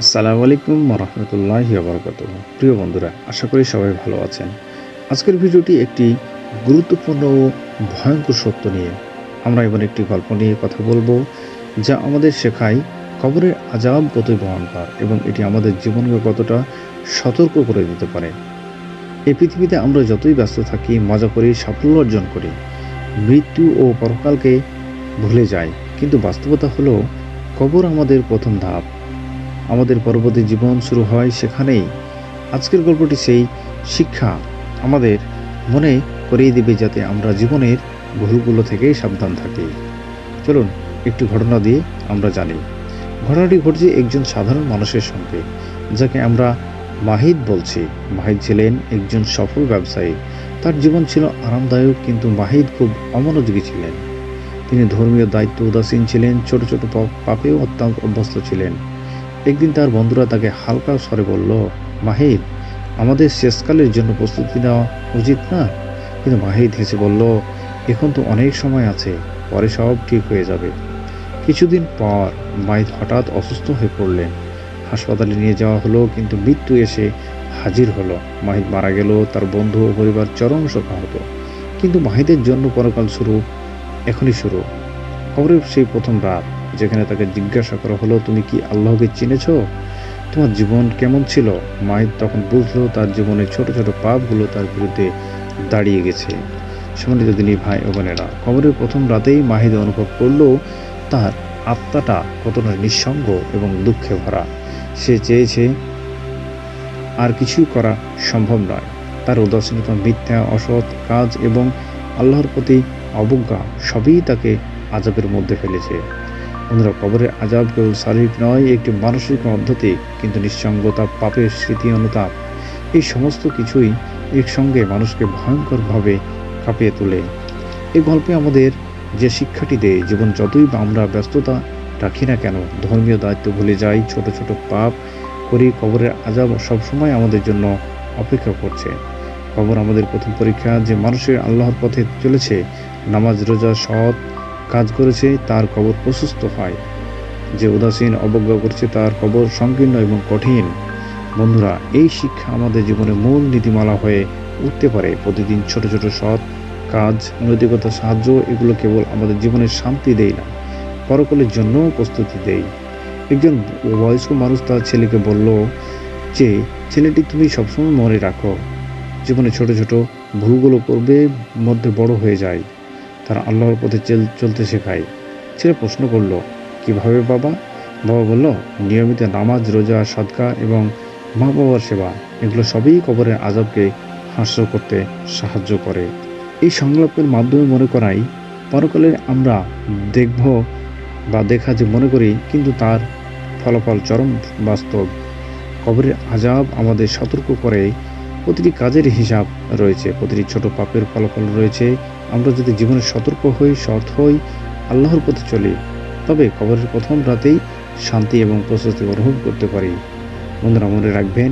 আসসালামু আলাইকুম রহমতুল্লাহি বারাকাতুহ। প্রিয় বন্ধুরা, আশা করি সবাই ভালো আছেন। আজকের ভিডিওটি একটি গুরুত্বপূর্ণ ও ভয়ঙ্কর সত্য নিয়ে। আমরা এবার একটি গল্প নিয়ে কথা বলবো, যা আমাদের শেখায় কবরের আযাব কতই ভয়ঙ্কর এবং এটি আমাদের জীবনকে কতটা সতর্ক করে দিতে পারে। এই পৃথিবীতে আমরা যতই ব্যস্ত থাকি, মজা করি, সাফল্য অর্জন করি, মৃত্যু ও পরকালকে ভুলে যাই, কিন্তু বাস্তবতা হলো কবর আমাদের প্রথম ধাপ। আমাদের পরবর্তী জীবন শুরু হয় সেখানেই। আজকের গল্পটি সেই শিক্ষা আমাদের মনে করিয়ে দেবে, যাতে আমরা জীবনের ভুলগুলো থেকে সাবধান থাকি। চলুন একটি ঘটনা দিয়ে আমরা জানি। ঘটনাটি ঘটছে একজন সাধারণ মানুষের সঙ্গে, যাকে আমরা মাহিদ বলছি। মাহিদ ছিলেন একজন সফল ব্যবসায়ী। তার জীবন ছিল আরামদায়ক, কিন্তু মাহিদ খুব অমনোযোগী ছিলেন। তিনি ধর্মীয় দায়িত্ব উদাসীন ছিলেন, ছোট ছোট পাপেও অত্যন্ত অভ্যস্ত ছিলেন। একদিন তার বন্ধুরা তাকে হালকা স্বরে বলল, মাহিদ, আমাদের শেষকালের জন্য প্রস্তুতি নেওয়া উচিত না? কিন্তু মাহিদ হেসে বলল, এখন তো অনেক সময় আছে, পরে সব ঠিক হয়ে যাবে। কিছুদিন পর মাহিদ হঠাৎ অসুস্থ হয়ে পড়লেন। হাসপাতালে নিয়ে যাওয়া হলো, কিন্তু মৃত্যু এসে হাজির হলো। মাহিদ মারা গেল, তার বন্ধু ও পরিবার চরম শোকাহত। কিন্তু মাহিদের জন্য পরকাল এখনই শুরু। কবরের সেই প্রথম রাত, যেখানে তাকে জিজ্ঞাসা করা হলো, তুমি কি আল্লাহকে চিনেছ? তোমার জীবন কেমন ছিল? মাহিদ তখন বুঝলো তার জীবনের ছোট ছোট পাপগুলো তার বিরুদ্ধে দাঁড়িয়ে গেছে। সম্মানিত দিনী ভাই ও বোনেরা, কবরের প্রথম রাতেই মাহিদ অনুভব করলো তার আত্মাটা কতটা নিঃসঙ্গ এবং দুঃখে ভরা। সে চেয়েছে আর কিছুই করা সম্ভব নয়। তার উদাসীনতা, মিথ্যা, অসৎ কাজ এবং আল্লাহর প্রতি অবজ্ঞা সবই তাকে আযাবের মধ্যে ফেলেছে। বন্ধুরা, কবরের আযাব কেবল শারীরিক নয়, একটি মানসিক পদ্ধতি। কিন্তু নিঃসঙ্গতা, পাপের স্মৃতি, অনুতাপ, এই সমস্ত কিছুই একসঙ্গে মানুষকে ভয়ঙ্করভাবে কাঁপিয়ে তোলে। এই গল্পে আমাদের যে শিক্ষাটি দেয়, জীবন যতই আমরা ব্যস্ততা রাখি না কেন, ধর্মীয় দায়িত্ব ভুলে যাই, ছোট ছোট পাপ করি, কবরের আযাব সবসময় আমাদের জন্য অপেক্ষা করছে। কবর আমাদের প্রথম পরীক্ষা। যে মানুষের আল্লাহর পথে চলেছে, নামাজ, রোজা, সৎ কাজ করেছে, তার কবর প্রশস্ত হয়। যে উদাসীন, অবজ্ঞা করছে, তার কবর সংকীর্ণ এবং কঠিন। বন্ধুরা, এই শিক্ষা আমাদের জীবনে মূল নীতিমালা হয়ে উঠতে পারে। প্রতিদিন ছোট ছোট সৎ কাজ, নৈতিকতা, সাহায্য, এগুলো কেবল আমাদের জীবনের শান্তি দেয় না, পরকালের জন্য প্রস্তুতি দেয়। একজন বয়স্ক মানুষ তার ছেলেকে বলল যে, ছেলেটি, তুমি সবসময় মনে রাখো, জীবনে ছোট ছোট ভুলগুলো করবে, মধ্যে বড় হয়ে যায়। তারা আল্লাহর পথে চলতে শেখায়। ছেলে প্রশ্ন করল, কিভাবে বাবা? বাবা বলল, নিয়মিত নামাজ, রোজা, সাদকা এবং মা বাবার সেবা, এগুলো সবই কবরের আযাবকে হ্রাস করতে সাহায্য করে। এই সংলাপের মাধ্যমে মনে করাই, পরকালে আমরা দেখব বা দেখা যে মনে করি, কিন্তু তার ফলাফল চরম বাস্তব। কবরের আযাব আমাদের সতর্ক করে, প্রতিটি কাজের হিসাব রয়েছে, প্রতিটি ছোট পাপের ফলাফল রয়েছে। আমরা যদি জীবনে সতর্ক হই, সৎ হই, আল্লাহর পথে চলি, তবে কবরের প্রথম রাতেই শান্তি এবং প্রশস্তি অনুভব করতে পারি। বন্ধুরা, মনে রাখবেন,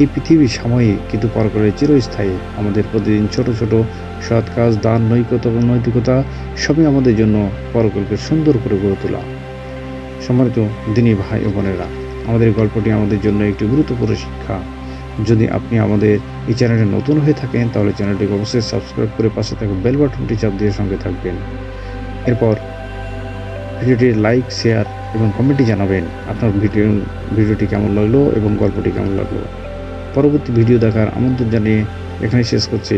এই পৃথিবী সাময়িক, কিন্তু পরকালে চিরস্থায়ী। আমাদের প্রতিদিন ছোট ছোট সৎ কাজ, দান, নৈতিকতা সবই আমাদের জন্য পরকালকে সুন্দর করে গড়ে তোলা। সম্মানিত দিনী ভাই ও বোনেরা, আমাদের গল্পটি আমাদের জন্য একটি গুরুত্বপূর্ণ শিক্ষা। যদি আপনি আমাদের এই চ্যানেলে নতুন হয়ে থাকেন, তাহলে চ্যানেলটিকে অবশ্যই সাবস্ক্রাইব করে পাশে থাকা বেল বাটনটি চাপ দিয়ে সঙ্গে থাকবেন। এরপর ভিডিওটির লাইক, শেয়ার এবং কমেন্টে জানাবেন আপনার ভিডিওটি কেমন লাগলো এবং গল্পটি কেমন লাগলো। পরবর্তী ভিডিও দেখার আমন্ত্রণ জানিয়ে এখানে শেষ করছি।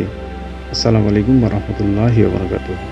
আসসালামু আলাইকুম রহমতুল্লাহি ওয়া বারাকাতুহু।